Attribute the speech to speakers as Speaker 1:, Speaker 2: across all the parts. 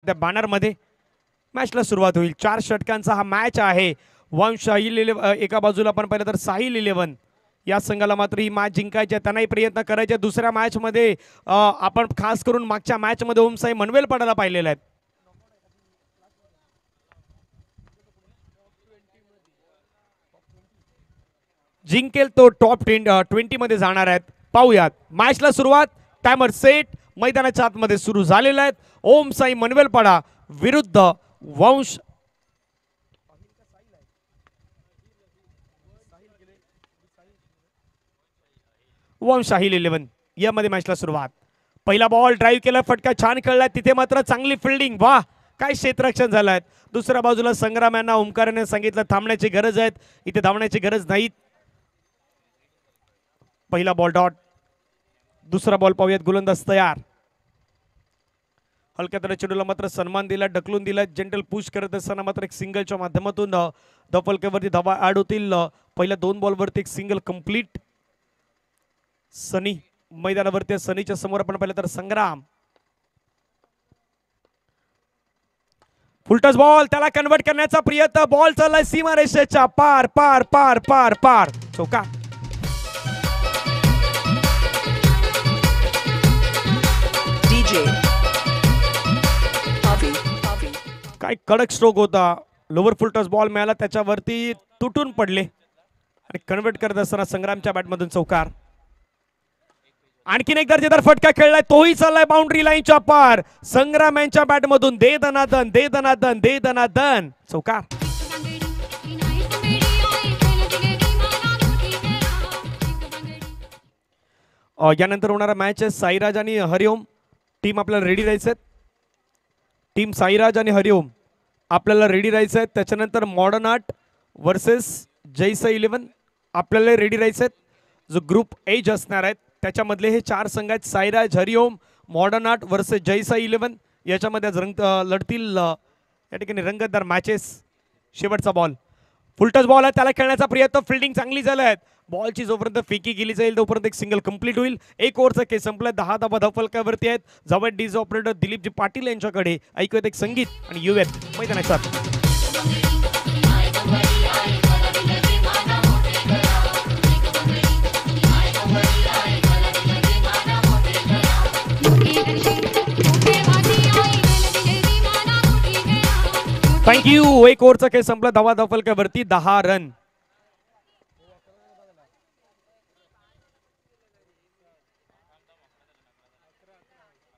Speaker 1: त्या बॅनरमध्ये मॅचला सुरुवात होईल। 4 षटकांचा हा मॅच आहे। वंश एका बाजूला पण पाहिलं तर साहिल 11 या संघाला मात्र ही मॅच जिंकायची आहे, त्यांनाही प्रयत्न करायचे। दुसऱ्या मॅच मध्ये आपण खास करून मागच्या मॅच मध्ये ओमसाई मनवेल पडायला पाहिलेला आहे। जिंकेल तो टॉप 20 मध्ये जाणार आहेत। पाहूयात मॅचला सुरुवात। टायमर सेट, मैदानाच्या आतमध्ये सुरू झालेला आहे। ओमसाई मनवेलपाडा विरुद्ध वंश साहिल 11 यामध्ये मॅचला सुरुवात। पहिला बॉल ड्राईव्ह केला, फटका छान खेळलाय, तिथे मात्र चांगली फिल्डिंग, वाह काय क्षेत्ररक्षण झालंय। दुसऱ्या बाजूला संग्राम यांना ओमकाराने सांगितलं थांबण्याची गरज आहे, इथे धावण्याची गरज नाही। पहिला बॉल डॉट, दुसरा बॉल पाहूयात। गोलंदाज तयार, हलक्या तर चेंडूला मात्र सन्मान दिला, ढकलून दिला, जेंटल पुश करत असताना मात्र एक सिंगलच्या माध्यमातून धफलक्यावरती धावा ऍड होतील। पहिल्या 2 बॉलवरती एक सिंगल कंप्लीट। सनी मैदानावरती, सनीच्या समोर आपण पाहिलं तर संग्राम, फुलटस बॉल, त्याला कन्वर्ट करण्याचा प्रयत्न, बॉल चाललाय सीमारेषेच्या पार पार पार पार पार, चौका। काय कडक स्ट्रोक होता, लोअर फुलटस बॉल मिळाला, त्याच्यावरती तुटून पडले आणि कन्वर्ट करत असताना संग्रामच्या बॅटमधून चौकार। आणखीन एक दर्जेदार फटका खेळलाय, तोही चाललाय बाउंड्री लाईनच्या पार। संग्राम यांच्या बॅटमधून दे दनादन दे दनादन दे दनादन, चौकार। यानंतर होणारा मॅच आहे साईराज आणि हरिओम टीम, आपल्याला रेडी राहायचं। टीम साईराज आणि हरिओम आपल्याला रेडी राहायचं आहे। त्याच्यानंतर मॉडर्न आर्ट वर्सेस जयसाई 11 आपल्याला रेडी राहायचं आहे। जो ग्रुप एज असणार आहे त्याच्यामधले हे 4 संघ आहेत, साईराज, हरिओम, मॉडर्न आर्ट वर्सेस जयसाई 11। याच्यामध्ये लढतील या ठिकाणी रंगतदार मॅचेस। शेवटचा बॉल, फुलटच बॉल आहे, त्याला खेळण्याचा प्रयत्न, फिल्डिंग चांगली झाली आहे। बॉलची जोपर्यंत फेकी केली जाईल तोपर्यंत एक सिंगल कंप्लीट होईल। एक ओव्हरचा खेळ संपला, 10 धावा धफलक्यावरती आहेत। जवळ डीज ऑपरेटर दिलीपजी पाटील यांच्याकडे ऐकूयात एक संगीत आणि येऊयात मैदानाच्या। थँक्यू। एक ओव्हरचा खेळ संपला, धावा धफलक्यावरती 10 रन।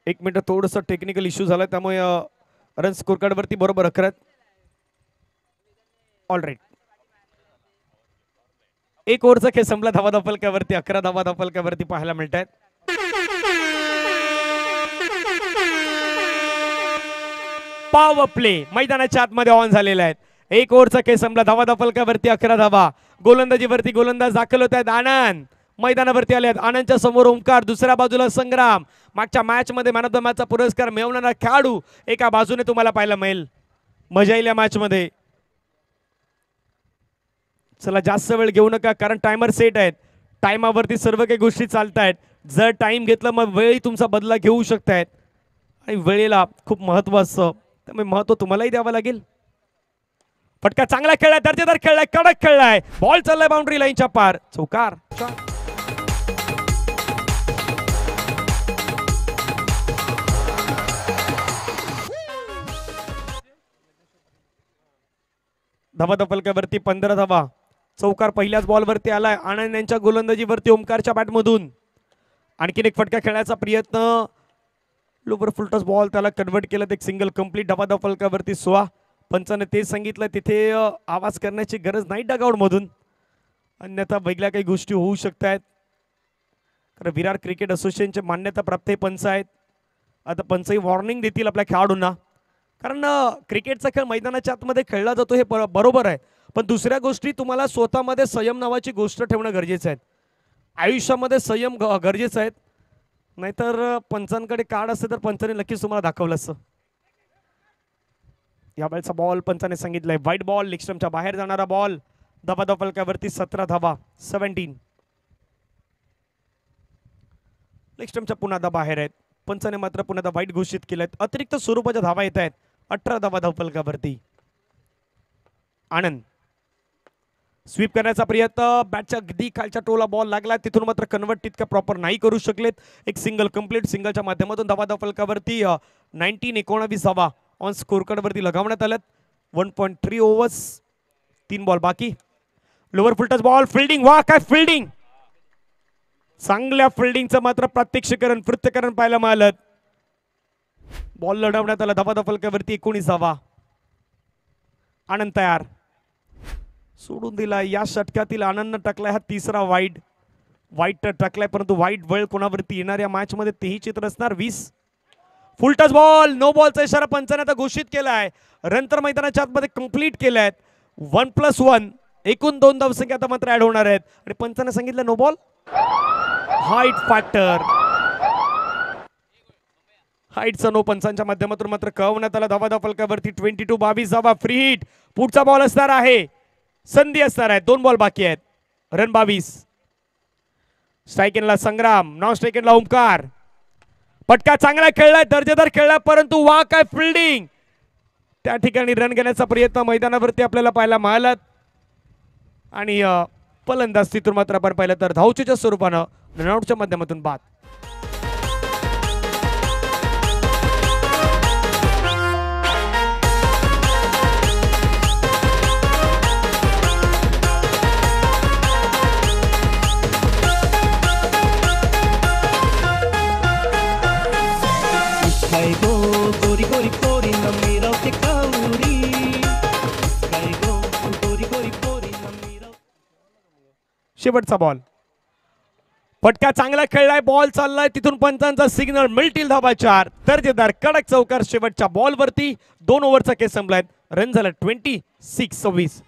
Speaker 1: एक मिनिट, थोडंसं टेक्निकल इश्यू झाला, त्यामुळे रन स्कोर कार्ड वरती बरोबर 11। ऑलराईट, एक ओव्हरचा खेळ संपला, धावा धफलक्यावरती 11 धावा धफलक्यावरती पाहायला मिळत आहेत। पॉवर प्ले मैदानाच्या आतमध्ये ऑन झालेला आहे। एक ओव्हरचा खेळ संपला, धावा धफलक्यावरती 11 धावा। गोलंदाजीवरती गोलंदाज दाखल होत आहेत। आनंद मैदानावरती आले आहेत, आनंदच्या समोर ओमकार, दुसऱ्या बाजूला संग्राम। मागच्या मॅच मध्ये मॅन ऑफ द मॅचचा पुरस्कार मिळवणारा खेळाडू एका बाजूने तुम्हाला पाहायला मिळेल। मजा येईल या मॅच मध्ये। चला जास्त वेळ घेऊ नका, कारण टायमर सेट आहेत, टाइमावरती सर्व काही गोष्टी चालत आहेत। जर टाइम घेतला मग वेळही तुमचा बदला घेऊ शकतायत आणि वेळेला खूप महत्व असतं, त्यामुळे महत्व तुम्हालाही द्यावं लागेल। फटका चांगला खेळलाय, दर्जेदार खेळलाय, कडक खेळलाय, बॉल चाललाय बाउंड्री लाईनच्या पार, चौकार। धावा धफलक्यावरती 15 धावा, चौकार पहिल्याच बॉलवरती आलाय। आनंद यांच्या गोलंदाजीवरती ओमकारच्या बॅटमधून आणखीन एक फटका खेळण्याचा प्रयत्न, लोवर फुलटस बॉल, त्याला कन्वर्ट केलं, एक सिंगल कंप्लीट। धावा धफलक्यावरती 16। पंचाने तेच सांगितलं, तिथे आवाज करण्याची गरज नाही डगआउट मधून, अन्यथा वेगळ्या काही गोष्टी होऊ शकतात। कारण विरार क्रिकेट असोसिएशनचे मान्यता प्राप्त हे पंच आहेत। आता पंचही वॉर्निंग देतील आपल्या खेळाडूंना, कारण क्रिकेटचा खेळ मैदानाच्या आतमध्ये खेळला जातो हे बरोबर आहे, पण दुसऱ्या गोष्टी तुम्हाला स्वतःमध्ये संयम नावाची गोष्ट ठेवणं गरजेचं आहे। आयुष्यामध्ये संयम गरजेचं आहे, नाहीतर पंचांकडे कार्ड असते तर पंचाने नक्कीच तुम्हाला दाखवलं असतं। या वेळेचा बॉल पंचाने सांगितलंय वाईट बॉल, लेग स्टंपच्या बाहेर जाणारा बॉल। धावा धफलक्यावरती 17 धावा, 17। लेग स्टंपच्या पुन्हा धावा बाहेर आहेत। पंचाने मात्र पुन्हा वाईट घोषित केलेत. अतिरिक्त स्वरूपाच्या धावा येत आहेत. 18 धावा धावफलकावरती. आनंद स्वीप करण्याचा प्रयत्न, बॅटच्या अगदी खालच्या टोला बॉल लागला, तिथून मात्र कन्वर्ट तितका प्रॉपर नाही करू शकलेत. एक सिंगल कंप्लीट, सिंगलच्या माध्यमातून धावा धावफलकावरती 19 धावा ऑन स्कोर कार्ड वरती लगावण्यात आल्यात. 1.3 ओव्हर्स, 3 बॉल बाकी. लोअर फुल टच बॉल, फिल्डिंग, वा काय फिल्डिंग, चांगल्या फिल्डिंगचं मात्र प्रात्यक्षिकरण पृथ्थकरण पाहायला मिळालं. बॉल लढवण्यात आला धावा धावफलकावरती. 19 धावा. आनंद तयार, सोडून दिला. या षटकातील आनंदनं टाकलाय हा तिसरा वाईड. वाईट टाकलाय, परंतु वाईट वेळ कोणावरती येणार या मॅच मध्ये तेही चित्र असणार. 20 फुल टच बॉल, नो बॉलचा इशारा पंचाने आता घोषित केलाय. रन तर मैदानाच्या आतमध्ये कंप्लीट केल्यात. 1+1 एकूण 2 धावसंख्या आता मात्र ऍड होणार आहेत. आणि पंचाने सांगितलं नो बॉल. हाईट फॅक्टर, हाईटचा नो पंचांच्या माध्यमातून मात्र कळवण्यात आला. धावा धावफलकावरती 22 धावा. फ्री हिट, पुढचा बॉल असणार आहे, संधी असणार आहे. 2 बॉल बाकी आहेत. रन 22. स्ट्राईक एंडला संग्राम, नॉन स्ट्राईक एंडला ओमकार. पटका चांगला खेळलाय, दर्जेदार खेळलाय, परंतु वा काय फिल्डिंग. त्या ठिकाणी रन घेण्याचा प्रयत्न मैदानावरती आपल्याला पाहायला मिळाला. आणि फलंदाज तिथून मात्र आपण पाहिलं तर धावचीच्या स्वरूपानं रनआउटच्या माध्यमातून बाद. शेवटचा बॉल, फटका चांगला खेळलाय, बॉल चाललाय, तिथून पंचांचा सिग्नल, मिळतील धावा 4. दर्जेदार कडक चौकार शेवटच्या बॉल वरती. 2 ओव्हरचा खेळ संपलाय. रन झाला 26-26.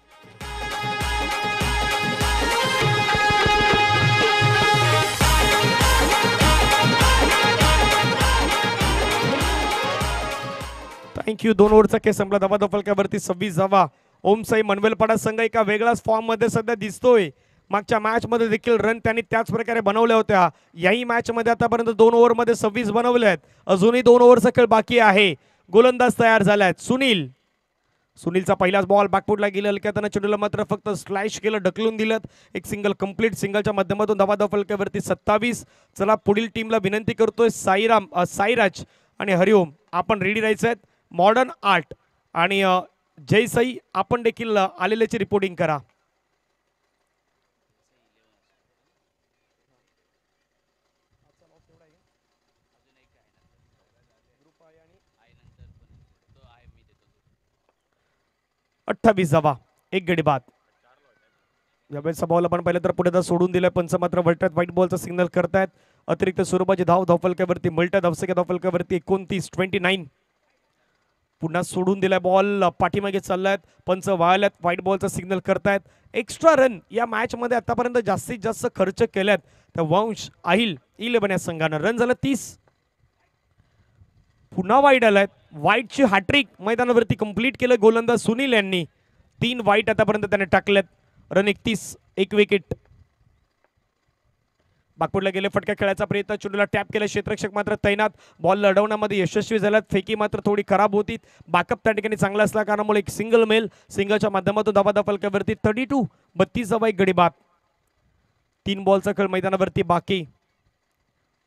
Speaker 1: थँक्यू. 2 ओव्हरचा खेळ संपला. धावा धावफलकावरती 26 धावा. ओम साई मनवेलपाडा संघ एका वेगळाच फॉर्म मध्ये सध्या दिसतोय. मागच्या मॅच मध्ये देखील रन त्यांनी त्याच प्रकारे बनवल्या होत्या. याही मॅच मध्ये आतापर्यंत 2 ओव्हर मध्ये 26 बनवले आहेत. अजूनही 2 ओव्हरचा खेळ बाकी आहे. गोलंदाज तयार झालाय. सुनील, सुनीलचा पहिलाच बॉल बॅकफुटला गेला. हलक्यात चेंडूला मात्र फक्त स्लॅश केलं, ढकलून दिलं. एक सिंगल कंप्लीट, सिंगलच्या माध्यमातून धावा धावफलकावरती 27. चला पुढील टीमला विनंती करतोय, साईराज आणि हरिओम, आपण रेडी राहायचं आहेत. मॉडर्न आर्ट आणि जय साई, आपण देखील आलेल्याची रिपोर्टिंग करा. - 28 धावा, 1 गडी बाद. यावेळेचा बॉल आपण पाहिलं तर पुढे सोडून दिलाय. पंच मात्र वळतात, व्हाईट बॉलचा सिग्नल करतायत. अतिरिक्त स्वरूपाची धाव धावफलकावरती, मल्ट्या धावसंख्या धावफलकावरती 29-29. पुन्हा सोडून दिलाय बॉल, पाठीमागे चाललायत. पंच वाळल्यात, व्हाईट बॉलचा सिग्नल करतायत. एक्स्ट्रा रन या मॅच मध्ये आतापर्यंत जास्तीत जास्त खर्च केल्यात त्या वंश आहिल 11 या संघानं. रन झालं 30. पुन्हा वाईट आलाय. वाईटची हॅट्रिक मैदानावरती कंप्लीट केलं गोलंदाज सुनील यांनी. 3 वाईट आतापर्यंत त्याने टाकलेत. Run 31, 1 wicket. बागपुडला गेले, फटका खेळायचा प्रयत्न, चेंडूला टॅप केला. क्षेत्ररक्षक मात्र तैनात. बॉल लढवण्यामध्ये यशस्वी झाल्यात. फेकी मात्र थोडी खराब होती. बॅकअप त्या ठिकाणी चांगला असल्या कारणामुळे एक सिंगल मेल, सिंगलच्या माध्यमातून धावा धावफलकावरती 32 धावा, 1 गडी बाद. 3 बॉलचा खेळ मैदानावरती बाकी.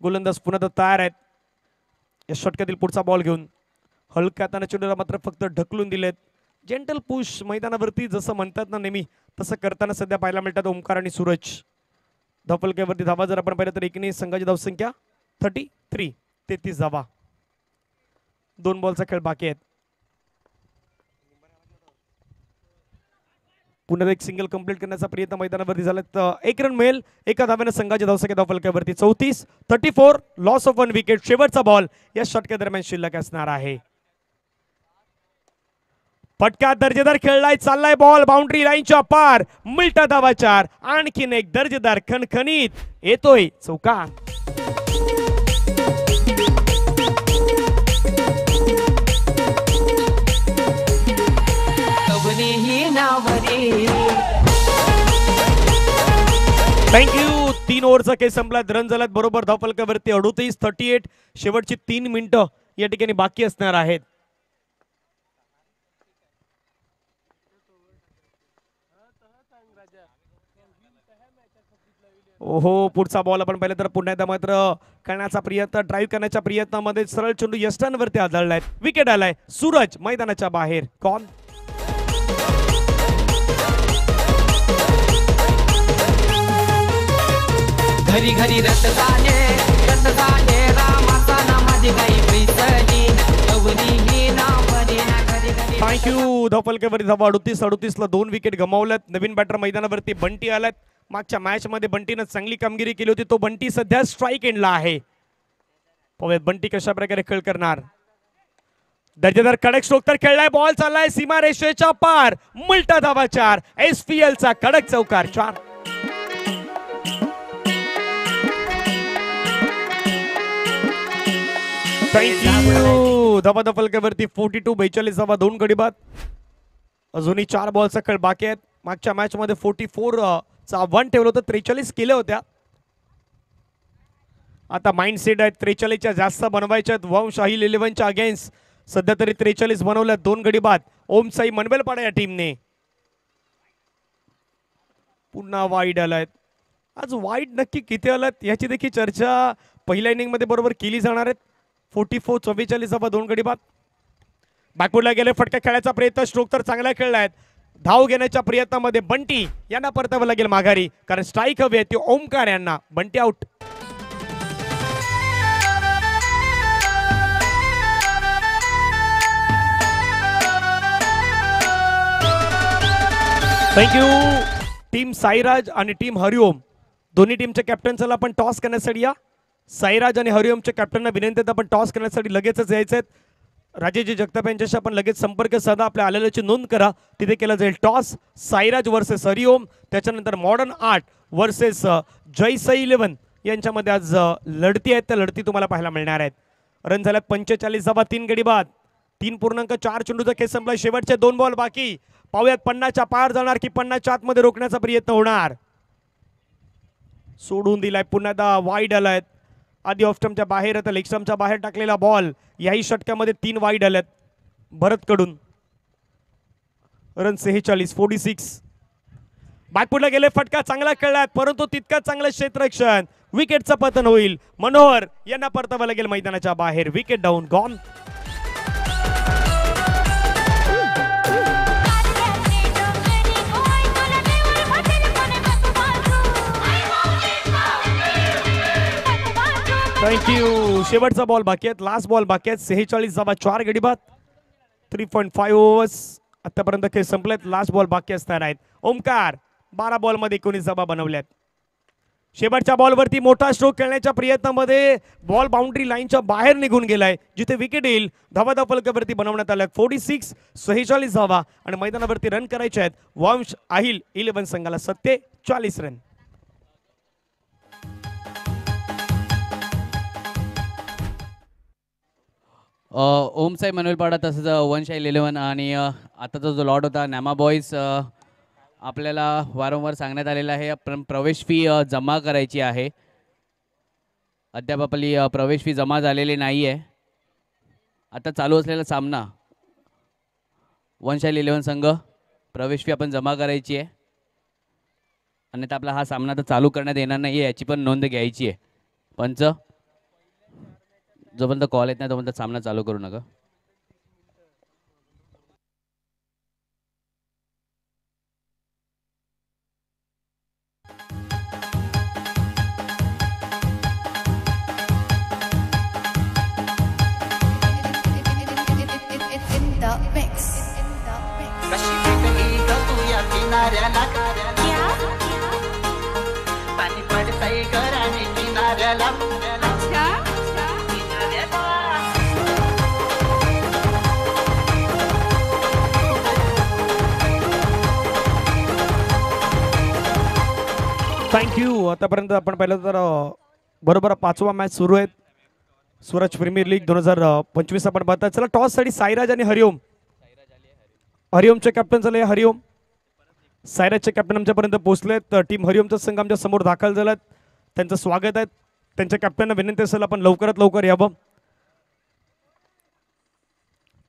Speaker 1: गोलंदाज पुन्हा तयार आहेत या षटकातील पुढचा बॉल घेऊन. हलक्या हाताने चेंडूला मात्र फक्त ढकलून दिलेत. जेंटल पुश मैदानावरती जसं म्हणतात ना नेहमी, तसं करताना सध्या पाहायला मिळतात ओमकार आणि सूरज. धावफलकावरती धावा जर आपण पाहिलं तर एकूण संघाची धावसंख्या 33 धावा. 2 बॉलचा खेळ बाकी आहेत. पुन्हा एक सिंगल कंप्लीट करण्याचा प्रयत्न मैदानावरती झाला. 1 रन मिळेल. 1 धाव्याने संघाची धावसंख्या धावफलकावरती 34-34. Loss of 1 wicket. शेवटचा बॉल या षटका दरम्यान शिल्लक असणार आहे. फटका दर्जेदार खेळलाय, चाललाय बॉल बाउंड्री लाईनच्या पार. मिळता धावा 4. आणखीन एक दर्जेदार खणखणीत येतोय चौकार. थँक्यू. 3 ओव्हरचा खेळ संपला. रन झाल्यात बरोबर धावफलकावरती 38 शेवटची 3 मिनिटं या ठिकाणी बाकी असणार आहेत. ओहो, पुढचा बॉल आपण पाहिलं तर पुन्हा एकदा मात्र करण्याचा प्रयत्न, ड्राईव्ह करण्याच्या प्रयत्नामध्ये सरळ चेंडू यष्टांवरती आदळलाय. विकेट आलाय. सूरज मैदानाच्या बाहेर. कॉन
Speaker 2: घरी घरी रट झाले रामाचा नामाची काही प्रीतली गौरी ही नावरी ना घरी घरी.
Speaker 1: थँक्यू. धावफलकावरती धावा 38 ला 2 विकेट गमावल्यात. नवीन बॅटर मैदानावरती बंटी आलात. मागच्या मॅच मध्ये बंटीनं चांगली कामगिरी केली होती. तो बंटी सध्या स्ट्राईक एंडला आहे. पाहूयात बंटी कशा प्रकारे खेळ करणार. दर्जेदार कडक स्ट्रोक तर खेळलाय. बॉल चाललाय सीमा रेषेच्या पार. मुलटा धावा 4. SPL चा कडक चौकार 4. थँक्यू. धावा फलकावरती 42 धावा 2 गडी बाद. अजूनही 4 बॉलचा खेळ बाकी आहेत. मागच्या मॅच मध्ये 44 चा आव्हान ठेवलं होतं. 43 केल्या होत्या. आता माइंड सेट आहेत 43च्या जास्त बनवायच्या आहेत. वंश अहिल 11च्या अगेन्स्ट सध्या तरी 43 बनवल्यात. 2 गडी बाद. ओम साई मनवेलपाडा या टीमने. पुन्हा वाईड आलायत. आज वाईड नक्की किती आलात याची देखील चर्चा पहिल्या इनिंग मध्ये बरोबर केली जाणार आहेत. 44 धावा 2 गडी बाद. बॅकवर्डला गेले. फटका खेळायचा प्रयत्न. स्ट्रोक तर चांगला खेळलाय. धाव घेण्याच्या प्रयत्नामध्ये बंटी यांना परतावं लागेल माघारी, कारण स्ट्राईक हवी आहे ती ओमकार यांना. Bunty out. Thank you. Team Sairaj आणि टीम हरिओम दोन्ही टीमच्या कॅप्टन्सला आपण टॉस करण्यासाठी या. साईराज आणि हरिओमच्या कॅप्टनना विनंती आहे आपण टॉस करण्यासाठी लगेचच यायचे आहेत. राजेजी जगताप यांच्याशी आपण लगेच संपर्क साधा. आपल्या आलेल्याची नोंद करा. तिथे केला जाईल टॉस. साईराज वर्सेस हरिओम. त्याच्यानंतर मॉडर्न आर्ट वर्सेस जयसाई 11 यांच्यामध्ये आज लढती आहेत. त्या लढती तुम्हाला पाहायला मिळणार आहेत. रन झाल्यात 45 धावा 3 गडी बाद. 3.4 चेंडूचा खेळ संपला. शेवटचे 2 बॉल बाकी. पाहूयात 50च्या पार जाणार की 50च्या आतमध्ये रोखण्याचा प्रयत्न होणार. सोडून दिलाय. पुन्हा एकदा वाईड आलाय. आधी ऑफ स्टंपच्या बाहेर आता लेग स्टंपच्या बाहेर टाकलेला बॉल. याही षटकामध्ये 3 वाईड आल्यात भरत कडून. रन 46. बॅकफुटला गेले. फटका चांगला खेळलाय परंतु तितकाच चांगलं क्षेत्ररक्षण. विकेटचं पतन होईल. मनोहर यांना परतावं लागेल मैदानाच्या बाहेर. Wicket down. गॉन. थँक्यू. शेवटचा बॉल बाकी आहेत. लास्ट बॉल बाकी आहेत. 46 धावा 4 गडी बाद. 3.5 ओव्हर्स आतापर्यंत खेळ संपलेत. लास्ट बॉल बाकी असणार आहेत. ओमकार 12 बॉल मध्ये 19 धावा बनवल्यात. शेवटच्या बॉलवरती मोठा स्ट्रोक खेळण्याच्या प्रयत्नामध्ये बॉल बाउंड्री लाईनच्या बाहेर निघून गेलाय. जिथे विकेट येईल धावा फलकावरती बनवण्यात आल्या. 46 धावा आणि मैदानावरती रन करायचे आहेत. वंश अहिल 11 संघाला 47 रन.
Speaker 3: ओम साई मनवेलपाडा तसंच वंश अहिल 11 आणि आताचा जो लॉट होता नॅमा बॉईज आपल्याला वारंवार सांगण्यात आलेला आहे प्रवेश फी जमा करायची आहे. अद्याप आपली प्रवेश फी जमा झालेली नाही आहे. आता चालू असलेला सामना वंश अहिल 11 संघ प्रवेश फी आपण जमा करायची आहे. अन्यथा आपला हा सामना तर चालू करण्यात येणार नाही आहे याची पण नोंद घ्यायची आहे. पंच जोपर्यंत कॉल येत नाही तोपर्यंत सामना चालू करू नका.
Speaker 2: पाणी पडतंय घराने किनाऱ्याला.
Speaker 1: थँक्यू. आतापर्यंत आपण पाहिलं तर बरोबर 5वा मॅच सुरू आहे. सूरज प्रीमियर लीग 2025 आपण पाहतात. चला टॉस साठी साईराज आणि हरिओम. हरिओमचे कॅप्टन झाले हरिओम. साईराजचे कॅप्टन आमच्यापर्यंत पोहोचलेत. टीम हरिओमचा संघ आमच्या समोर दाखल झालात. त्यांचं स्वागत आहे. त्यांच्या कॅप्टनना विनंती असेल आपण लवकरात लवकर यावं.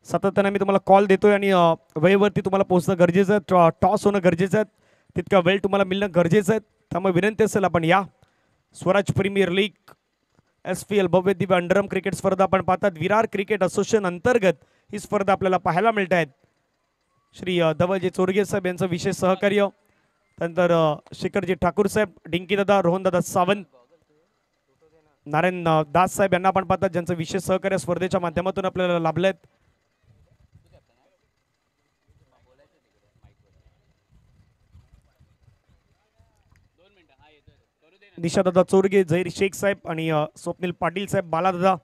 Speaker 1: सातत्याने मी तुम्हाला कॉल देतोय आणि वेळेवरती तुम्हाला पोहोचणं गरजेचं आहे. टॉस होणं गरजेचं आहे. तितका वेळ तुम्हाला मिळणं गरजेचं आहे. त्यामुळे विनंती असेल आपण या. स्वराज प्रीमियर लीग SPL भव्य दिव्य अंडरआर्म क्रिकेट स्पर्धा आपण पाहतात. विरार क्रिकेट असोसिएशन अंतर्गत ही स्पर्धा आपल्याला पाहायला मिळत आहेत. श्री धवलजी चोरगे साहेब यांचं विशेष सहकार्य, त्यानंतर शिखरजी ठाकूर साहेब, डिंकीदादा, रोहनदादा सावंत, नारायण दास साहेब यांना आपण पाहतात ज्यांचं विशेष सहकार्य स्पर्धेच्या माध्यमातून आपल्याला लाभलं आहे. निशादादा चोरगे, झैर शेख साहेब आणि स्वप्नील पाटील साहेब, बालादादा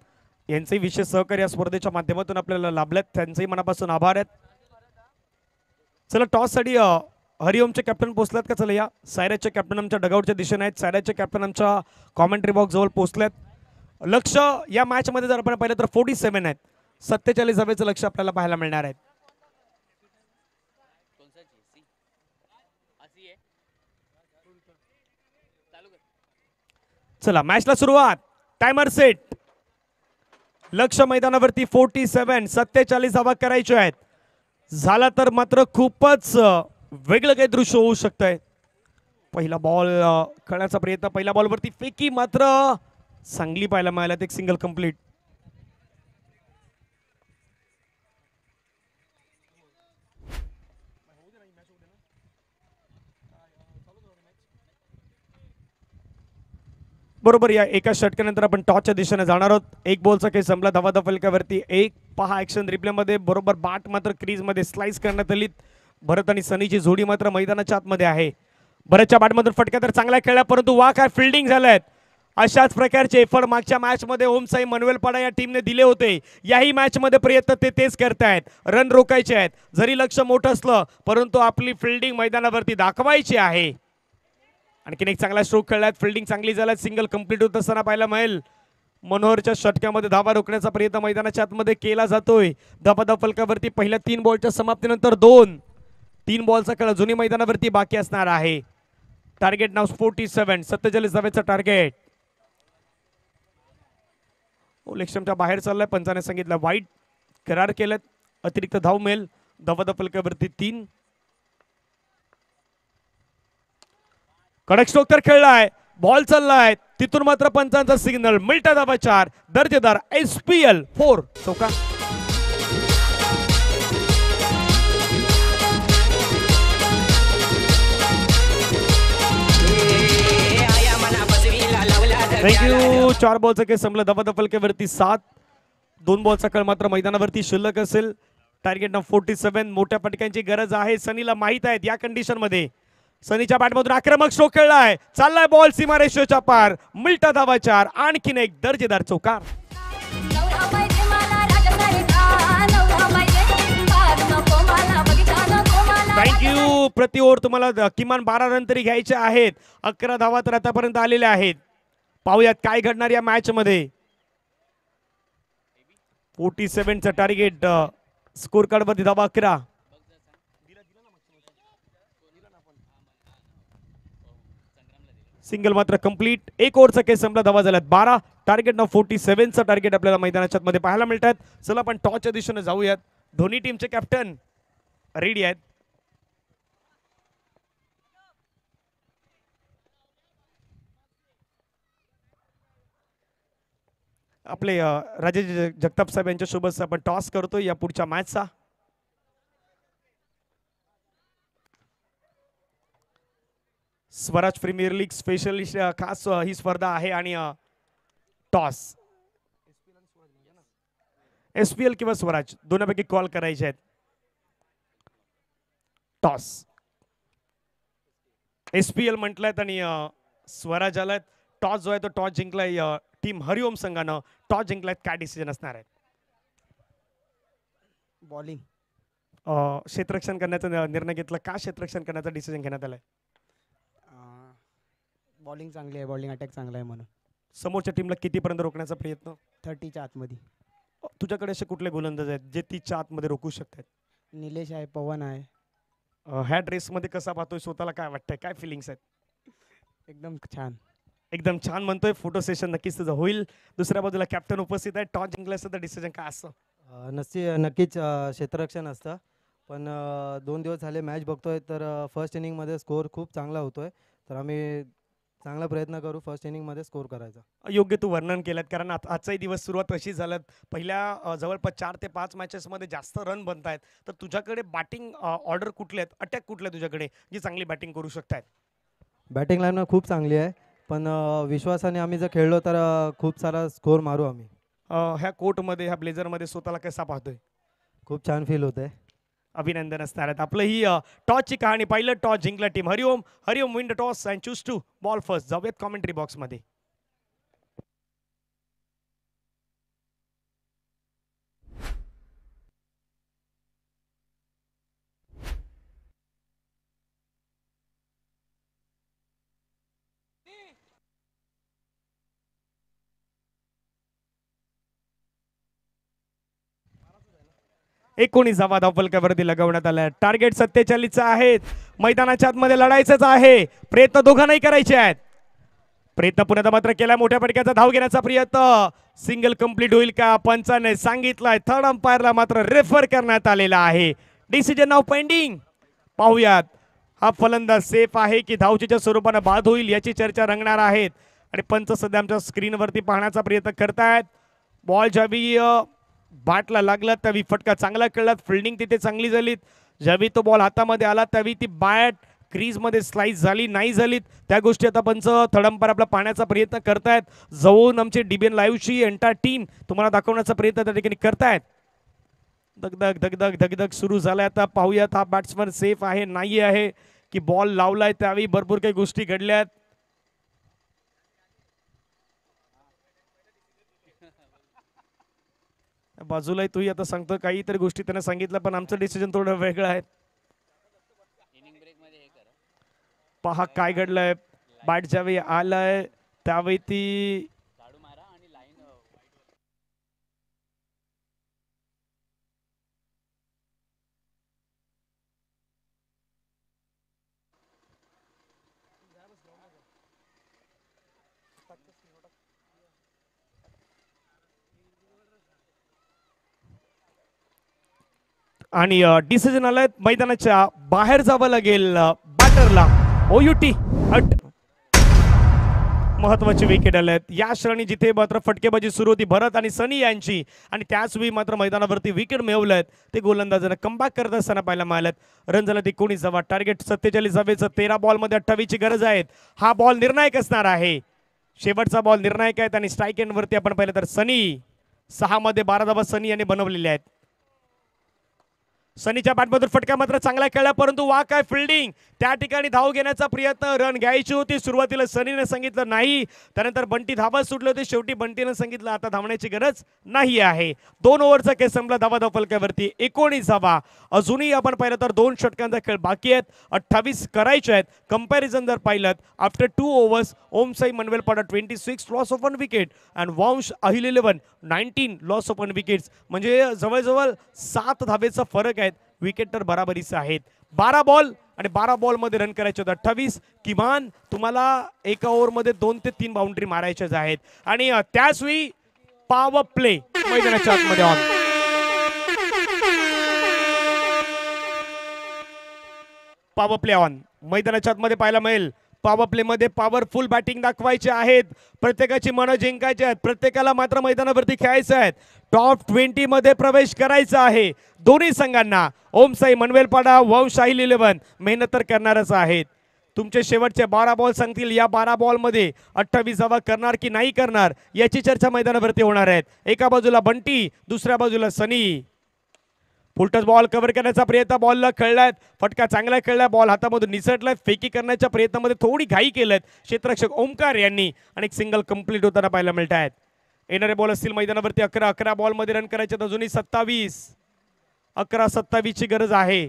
Speaker 1: यांचंही विशेष सहकार्य या स्पर्धेच्या माध्यमातून आपल्याला लाभलेत. त्यांचंही मनापासून आभार आहेत. चला टॉससाठी हरिओमचे कॅप्टन पोहोचलात का? चला या. सायराजचे कॅप्टन आमच्या डगआउटच्या दिशेने आहेत. सायराजचे कॅप्टन आमच्या कॉमेंट्री बॉक्स जवळ पोहोचलेत. लक्ष या मॅच मध्ये जर आपण पाहिलं तर 47 आहेत. 47 धावेचं लक्ष आपल्याला पाहायला मिळणार आहे. चला मॅचला सुरुवात. Timer set. लक्ष मैदानावरती 47 47 धावा करायच्या आहेत. झाला तर मात्र खूपच वेगळं काही दृश्य होऊ शकतंय. पहिला बॉल खेळण्याचा प्रयत्न, पहिल्या बॉलवरती फेकी मात्र चांगली पाहायला मिळाल्यात. एक सिंगल कंप्लीट. बरोबर या एका षटकानंतर आपण टॉसच्या दिशेने जाणार आहोत. एक बॉलचा काही संपला. धावा फलकावरती एक. पहा ऍक्शन रिप्ले मध्ये बरोबर बाट मात्र क्रीज मध्ये स्लाइस करण्यात आली. भरत आणि सनीची जोडी मात्र मैदानाच्या आतमध्ये आहे. भरतच्या बॅटमधून फटक्या तर चांगल्या खेळल्या, परंतु वा काय फिल्डिंग झाल्यात. अशाच प्रकारचे एफर्ट मागच्या मॅच मध्ये ओमसाई मनवेलपाडा या टीमने दिले होते. याही मॅच मध्ये प्रयत्न ते तेच करतायत. रन रोखायचे आहेत. जरी लक्ष मोठं असलं परंतु आपली फिल्डिंग मैदानावरती दाखवायची आहे. आणखीन एक चांगला स्ट्रोक खेळलाय. फिल्डिंग चांगली झाल्यात. सिंगल कंप्लीट होत असताना पाहायला मिळेल. मनोहरच्या षटक्यामध्ये धावा रोखण्याचा प्रयत्न मैदानाच्या आतमध्ये केला जातोय. धाबाधाव फलकावरती पहिल्या 3 बॉलच्या समाप्तीनंतर 2. 3 बॉलचा खेळ जुनी मैदानावरती बाकी असणार आहे. टार्गेट नाव 47 47 धावेचं टार्गेट. लेक्शमच्या बाहेर चाललाय. पंचाने सांगितलं वाईट करार केलेत. अतिरिक्त धाव मिळेल. धाबाधाव फलकावरती 3. कडक स्ट्रोक तर खेळलाय. बॉल चाललाय. तिथून मात्र पंचांचा सिग्नल. मिल्टा धाबा 4. दर्जेदार SPL 4 चौका. थँक्यू. 4 बॉलचा खेळ संपला. धाबाधाव फलकावरती 7. 2 बॉलचा खेळ मात्र मैदानावरती शिल्लक असेल. टार्गेट नाव 47. मोठ्या फटक्यांची गरज आहे. सनीला माहित आहेत या कंडिशन मध्ये. सनीच्या बॅटमधून आक्रमक स्ट्रोक खेळलाय. चाललाय बॉल सीमारेषेच्या पार. मिल्टा धावा 4. आणखीन एक दर्जेदार चौकार. थँक्यू. प्रति ओव्हर तुम्हाला किमान 12 रन तरी घ्यायचे आहेत. 11 धावा तर आतापर्यंत आलेल्या आहेत. पाहूयात काय घडणार या मॅच मध्ये. 47चं टार्गेट. स्कोर कार्ड वरती धावा 11. सिंगल मात्र कंप्लीट. 1 ओव्हरचा केस संपला. धावा झाल्यात 12. टार्गेट नाव 47चं टार्गेट आपल्याला मैदानाच्या मध्ये पाहायला मिळतात. चला आपण टॉसच्या दिशेने जाऊयात. दोन्ही टीमचे कॅप्टन रेडी आहेत. आपले राजेश जगताप साहेब यांच्या सोबत आपण टॉस करतो या पुढच्या मॅचचा. स्वराज प्रीमियर लीग स्पेशलिस्ट खास ही स्पर्धा आहे आणि टॉस SPL किंवा स्वराज दोन्हीपैकी कॉल करायचे आहेत. टॉस SPL म्हटलंय आणि स्वराज आलाय. टॉस जो आहे तो टॉस जिंकलाय टीम हरिओम संघानं. टॉस जिंकलाय. काय डिसिजन असणार आहे?
Speaker 4: बॉलिंग.
Speaker 1: क्षेत्ररक्षण करण्याचा निर्णय घेतला. का क्षेत्ररक्षण करण्याचा डिसिजन घेण्यात आलाय?
Speaker 4: बॉलिंग चांगली आहे. बॉलिंग अटॅक चांगला आहे म्हणून.
Speaker 1: समोरच्या टीमला कितीपर्यंत रोखण्याचा प्रयत्न?
Speaker 4: 30च्या आतमध्ये.
Speaker 1: तुझ्याकडे असे कुठले गोलंदाज आहेत जे 30च्या आतमध्ये रोखू शकतात?
Speaker 4: निलेश आहे, पवन आहे.
Speaker 1: ह्या ड्रेसमध्ये कसा पाहतोय स्वतःला? काय वाटतंय? काय फिलिंग्स आहेत?
Speaker 4: एकदम छान.
Speaker 1: एकदम छान म्हणतोय. फोटो सेशन नक्कीच तुझं होईल. दुसऱ्या बाजूला कॅप्टन उपस्थित आहे. टॉस जिंकल्याचं तर डिसिजन काय असतं?
Speaker 5: नक्कीच क्षेत्ररक्षण असतं. पण 2 दिवस झाले मॅच बघतोय तर फर्स्ट इनिंगमध्ये स्कोअर खूप चांगला होतोय. तर आम्ही चांगला प्रयत्न करू फर्स्ट इनिंगमध्ये स्कोअर करायचा.
Speaker 1: योग्य तू वर्णन केलं, कारण आजचाही दिवस सुरुवात अशी झालं. पहिल्या जवळपास 4 ते 5 मॅचेसमध्ये जास्त रन बनत आहेत. तर तुझ्याकडे बॅटिंग ऑर्डर कुठले आहेत, अटॅक कुठले तुझ्याकडे जी चांगली बॅटिंग करू शकतायत?
Speaker 5: बॅटिंग लाईन खूप चांगली आहे. पण विश्वासाने आम्ही जर खेळलो तर खूप सारा स्कोअर मारू आम्ही.
Speaker 1: ह्या कोर्टमध्ये, ह्या ब्लेझरमध्ये स्वतःला कसा पाहतोय?
Speaker 5: खूप छान फील होत आहे.
Speaker 1: अभिनंदन असणार आहेत. आपलं ही टॉसची कहाणी. पहिलं टॉस जिंकला team Hariom. Hariom win the toss and choose to bowl first. जाऊयात कॉमेंट्री बॉक्समध्ये. एकोणीसावा धावफलकावरती लगवण्यात आलाय. टार्गेट 47 आहेत. मैदानाच्या आतमध्ये लढायचंच आहे. प्रयत्न दोघांनाही करायचे आहेत. प्रयत्न पुन्हा मात्र केला. मोठ्या फटक्याचा धाव घेण्याचा प्रयत्न. सिंगल कंप्लीट होईल का? पंचाने सांगितलंय. थर्ड अंपायरला मात्र रेफर करण्यात आलेला आहे. डिसिजन नाव पेंडिंग. पाहूयात हा फलंदाज सेफ आहे की धावचीच्या स्वरूपाने बाद होईल याची चर्चा रंगणार आहेत. आणि पंच सध्या आमच्या स्क्रीनवरती पाहण्याचा प्रयत्न करतायत. बॉल ज्यावेळी बॅटला लागला त्यावेळी फटका चांगला खेळलात. फिल्डिंग तिथे चांगली झालीत. ज्यावेळी तो बॉल हातामध्ये आला त्यावेळी ती बॅट क्रीजमध्ये स्लाइस झाली नाही झालीत त्या गोष्टी आता पंच थर्ड अंपायर आपला पाहण्याचा प्रयत्न करतायत. जवळून आमची डीबीएन लाईव्हची एंटायर टीम तुम्हाला दाखवण्याचा प्रयत्न त्या ठिकाणी करतायत. धगधग धगधग धगधग सुरू झालाय. आता पाहूयात हा बॅट्समन सेफ आहे नाही आहे की बॉल लावलाय त्यावेळी भरपूर काही गोष्टी घडल्यात. बाजूला तूही आता सांगतो काहीतरी गोष्टी त्याने सांगितलं पण आमचं डिसिजन थोडं वेगळं आहे. पहा काय घडलंय. बॅट ज्यावेळी आलाय त्यावेळी ती आणि डिसिजन आलाय मैदानाच्या बाहेर जावं लागेल बॅटरला. ओयूटी अट महत्वाची विकेट आल्यात या श्रेणी जिथे मात्र फटकेबाजी सुरू होती भरत आणि सनी यांची आणि त्याच वेळी मात्र मैदानावरती विकेट मिळवल्यात ते गोलंदाजांना कमबॅक करत असताना पाहायला मिळाल्यात. रन झाला 19. टार्गेट 47. 13 बॉलमध्ये 28 ची गरज आहे. हा बॉल निर्णायक असणार आहे. शेवटचा बॉल निर्णायक आहे आणि स्ट्राईक एंड वरती आपण पाहिलं तर सनी 6 मध्ये 12 धावा सनी यांनी बनवलेल्या आहेत. सनीच्या बॅटमधून फटका मात्र चांगला खेळला परंतु वा काय फिल्डिंग. त्या ठिकाणी धाव घेण्याचा प्रयत्न रन घ्यायची होती. सुरुवातीला सनीने सांगितलं नाही. त्यानंतर बंटी धावा सुटले होते. शेवटी बंटीने सांगितलं आता धावण्याची गरज नाही आहे. 2 ओव्हरचा खेळ संपला. धावा धावफलकावरती 19. अजूनही आपण पाहिलं तर 2 षटकांचा खेळ बाकी आहेत. 28 करायचे आहेत. कंपॅरिझन जर पाहिलं after 2 overs Omsai Manvelpada 26 loss of 1 wicket and Vansh Ahil 11 19 loss of 1 wickets. म्हणजे जवळजवळ 7 धावेचा फरक आहे. विकेट तर बराबरीचे आहेत. 12 बॉल आणि 12 बॉल मध्ये रन करायचे होते 28. किमान तुम्हाला एका ओव्हर मध्ये 2 ते 3 बाउंड्री मारायच्याच आहेत. आणि त्याच वेळी पॉवर प्ले मैदानाच्या आतमध्ये ऑन. पॉवर प्ले ऑन मैदानाच्या आतमध्ये पाहायला मिळेल. पॉवर प्ले मध्ये पॉवरफुल बॅटिंग दाखवायचे आहेत. प्रत्येकाची मनं जिंकायची आहेत. प्रत्येकाला मात्र मैदानावरती खेळायचं आहे. टॉप 20 मध्ये प्रवेश करायचा आहे दोन्ही संघांना. ओमसाई मनवेलपाडा वंश अहिल 11 मेहनत तर करणारच आहेत. तुमचे शेवटचे 12 बॉल सांगतील या 12 बॉल मध्ये 28 धावा करणार की नाही करणार याची चर्चा मैदानावरती होणार आहे. एका बाजूला बंटी दुसऱ्या बाजूला सनी. फुलटस बॉल कव्हर करण्याचा प्रयत्न बॉलला खेळलाय. फटका चांगला खेळलाय. बॉल हातामधून निसटलाय. फेकी करण्याच्या प्रयत्नामध्ये थोडी घाई केलेत क्षेत्ररक्षक ओमकार यांनी आणि एक सिंगल कंप्लीट होताना पाहायला मिळत आहेत. येणारे बॉल असतील मैदानावरती 11 बॉल मध्ये रन करायचे अजूनही 27. 11-27 ची गरज आहे.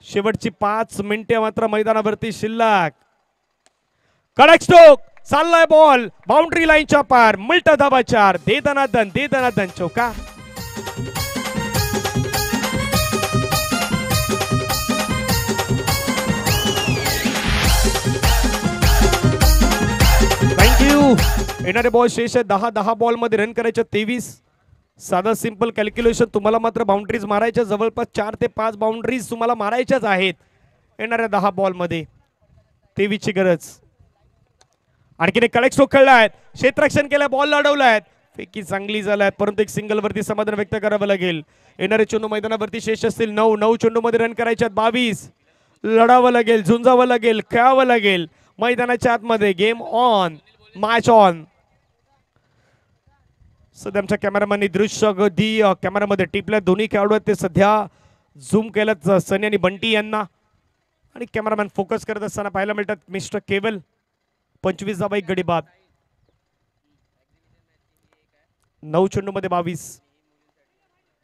Speaker 1: शेवटची 5 मिनिटे मात्र मैदानावरती शिल्लक. कडक स्ट्रोक चाललाय बॉल बाउंड्री लाईनच्या पार. मिळतं धाबा 4. दे दनादन चौका. येणारे बॉल शेष आहे 10 बॉलमध्ये रन करायच्या 23. साधा सिंपल कॅल्क्युलेशन, तुम्हाला मात्र बाउंड्रीज मारायच्या, जवळपास 4 ते 5 बाउंड्रीज तुम्हाला मारायच्याच आहेत येणाऱ्या 10 बॉलमध्ये. 23 ची गरज. आणखीन एक कडक स्ट्रोक खेळला आहे, क्षेत्ररक्षण केलं, बॉल लढवलाय, फेकी चांगली झालाय, परंतु एक सिंगल वरती समाधान व्यक्त करावं लागेल. येणारे चेंडू मैदानावरती शेष असतील 9 चेंडू मध्ये रन करायच्यात 22. लढावं लागेल, झुंजावं लागेल, खेळावं लागेल मैदानाच्या आतमध्ये. Game on, match on. सध्या आमच्या कॅमेरामॅननी दृश्य अगदी कॅमेरामध्ये टिपल्या. दोन्ही खेळाडू आहेत ते सध्या झूम केलं सनी आणि बंटी यांना, आणि कॅमेरामॅन फोकस करत असताना पाहायला मिळतात मिस्टर केवल. 25 धावा, 1 गडी बाद. 9 चेंडू मध्ये 22.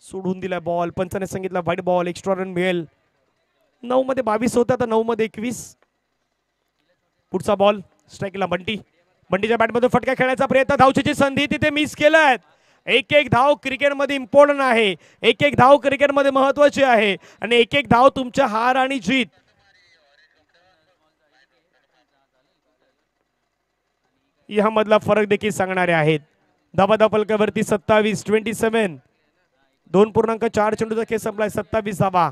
Speaker 1: सोडून दिलाय बॉल, पंचाने सांगितलं वाईट बॉल, एक्स्ट्रा रन मिळेल. 9 मध्ये 22 होता, तर 9 मध्ये 21. पुढचा बॉल स्ट्राईकला बंटीच्या बॅटमधून फटका खेळण्याचा प्रयत्न, धावचीची संधी तिथे मिस केलाय. एक धाव क्रिकेटमध्ये इम्पॉर्टंट आहे, एक धाव क्रिकेटमध्ये महत्वाची आहे, आणि एक धाव तुमच्या हार आणि जीत. यामधला फरक देखील सांगणारे आहेत. धाबा फलकावरती 27. 2.4 चेंडूचा खेळ संपलाय, 27 धावा.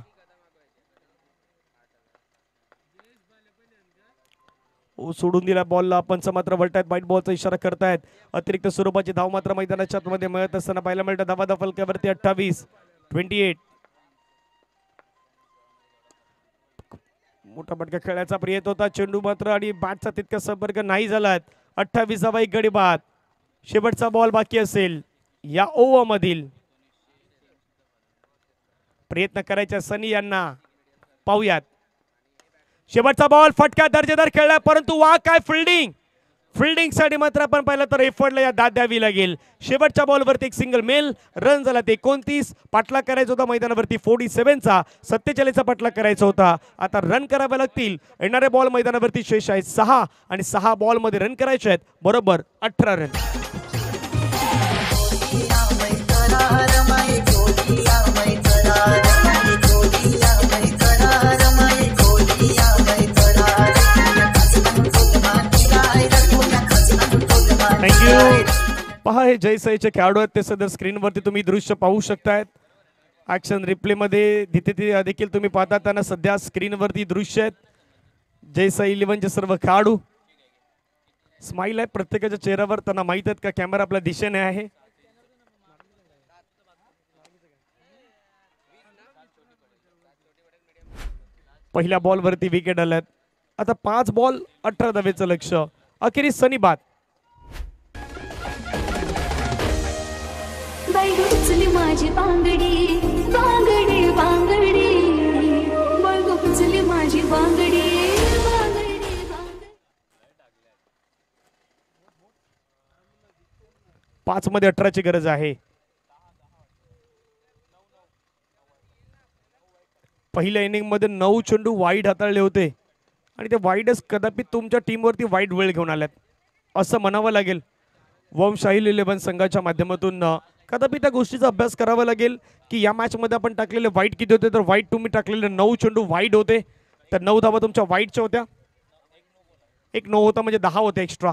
Speaker 1: सोडून दिला बॉलला, पंच मात्र वळतायत, व्हाईट बॉलचा इशारा करतायत. अतिरिक्त स्वरूपाची धाव मात्र मैदानाच्या आतमध्ये मिळत असताना पाहायला मिळतं. धाबा फलकावरती 28. मोठा फटका खेळायचा प्रयत्न होता, चेंडू मात्र आणि बॅटचा तितका संपर्क नाही झाला. 28 धावा, 1 गडी बाद. शेवटचा बॉल बाकी असेल या ओव्हर मधील. प्रयत्न करायचा सनी यांना, पाहूयात. शेवटचा बॉल, फटका दर्जेदार खेळला, परंतु वा काय फिल्डिंग साठी मात्र आपण पाहिलं तर एफर्टला या दाद द्यावी लागेल. शेवटच्या बॉलवरती एक सिंगल मेल, रन झाला ते 29. पाठलाग करायचा होता मैदानावरती 47चा, 47चा पाठलाग करायचा होता. आता रन करावे लागतील. येणारे बॉल मैदानावरती शेष आहेत 6, आणि 6 बॉल मध्ये रन करायचे आहेत बरोबर 18 रन. थँक्यू. पहा, हे जयसाईचे खेळाडू आहेत, ते सध्या स्क्रीनवरती तुम्ही दृश्य पाहू शकतायत. ऍक्शन रिप्ले मध्ये देखील तुम्ही पाहता, त्यांना सध्या स्क्रीनवरती दृश्य आहेत. जयसाई 11चे सर्व खेळाडू, स्माइल आहे प्रत्येकाच्या चेहऱ्यावर. त्यांना माहित आहेत का कॅमेरा आपल्या दिशेने आहे. पहिल्या बॉलवरती विकेट आल्यात. आता 5 बॉल 18 धावेचं लक्ष. अखेरीस सनी बाद.
Speaker 6: माझी बांगडी बांगडी बांगडी, माझी बांगडी बांगडी.
Speaker 1: 5 मध्ये 18ची गरज आहे. पहिल्या इनिंग मध्ये 9 चेंडू वाईड हाताळले होते, आणि ते वाईडच कदापि तुमच्या टीमवरती वाईट वेळ घेऊन आल्यात असं म्हणावं लागेल. वंशाही 11 संघाच्या माध्यमातून कदापि त्या गोष्टीचा अभ्यास करावा लागेल की या मॅच मध्ये आपण टाकलेले वाईट किती होते. तर वाईट तुम्ही टाकलेले 9 चेंडू वाईड होते, तर 9 धावा तुमच्या वाईटच्या होत्या. 1 नो होता म्हणजे 10 होते एक्स्ट्रा.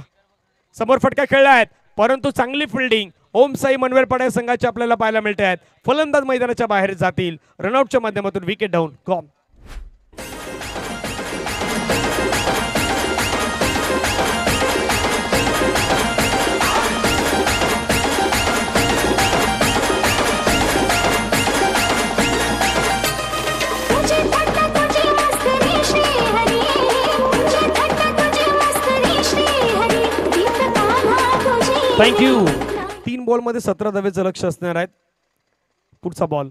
Speaker 1: समोर फटका खेळला आहेत, परंतु चांगली फिल्डिंग ओम साई मनवेलपाडा संघाचे आपल्याला पाहायला मिळते आहेत. फलंदाज मैदानाच्या बाहेर जातील. रनआउटच्या माध्यमातून wicket down. Gone. Thank you. 3 ball मध्ये 17 धावेचं लक्ष असणार आहेत. पुढचा बॉल,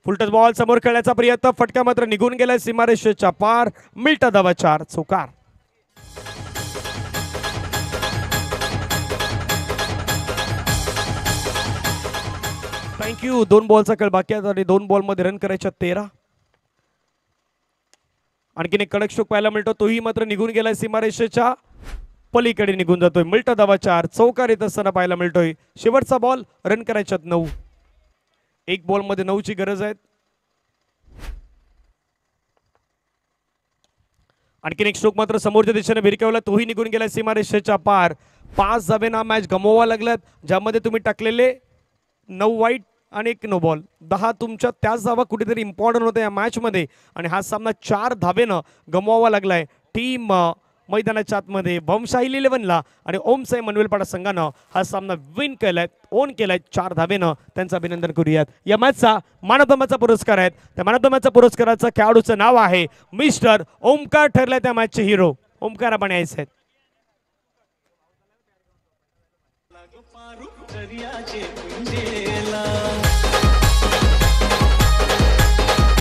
Speaker 1: फुलटच बॉल, समोर खेळण्याचा प्रयत्न, फटका मात्र निघून गेलाय सीमारेषेच्या पार. मिळता धावा 4, चौकार. थँक्यू. 2 बॉलचा खेळ बाकी आहे आणि 2 बॉल मध्ये रन करायच्या 13. आणखीन एक कडक स्ट्रोक पाहायला मिळतो, तोही मात्र निघून गेलाय सीमारेषेच्या पलीकडे निघून जातोय. मिळता धावा 4, चौकार येत असताना पाहायला मिळतोय. शेवटचा बॉल, रन करायच्यात 9. 1 बॉल मध्ये 9ची गरज आहे. आणखीन एक स्ट्रोक मात्र समोरच्या दिशेने भिरकावला, तोही निघून गेला सीमारेषेच्या पार. 5 धावेंना मॅच गमवावा लागल्यात, ज्यामध्ये तुम्ही टाकलेले 9 वाईट आणि 1 नो बॉल. 10 तुमच्या त्याच धावा कुठेतरी इम्पॉर्टंट होत्या या मॅचमध्ये आणि हा सामना 4 धावेनं गमवावा लागलाय टीम मैदानाच्या आतमध्ये बमशाही 11ला. आणि ओम साई मनवेलपाडा संघानं हा सामना विन केलाय, ओन केलाय 4 धावेनं. त्यांचं अभिनंदन करूयात. या मॅचचा मॅन ऑफ द मॅचचा पुरस्कार आहे. त्या मॅन ऑफ द मॅचच्या पुरस्काराचं खेळाडूचं नाव आहे मिस्टर ओमकार ठरलाय त्या मॅचचे हिरो. ओमकार आपण यायचे आहेत.
Speaker 7: दर्याचे पिंजेला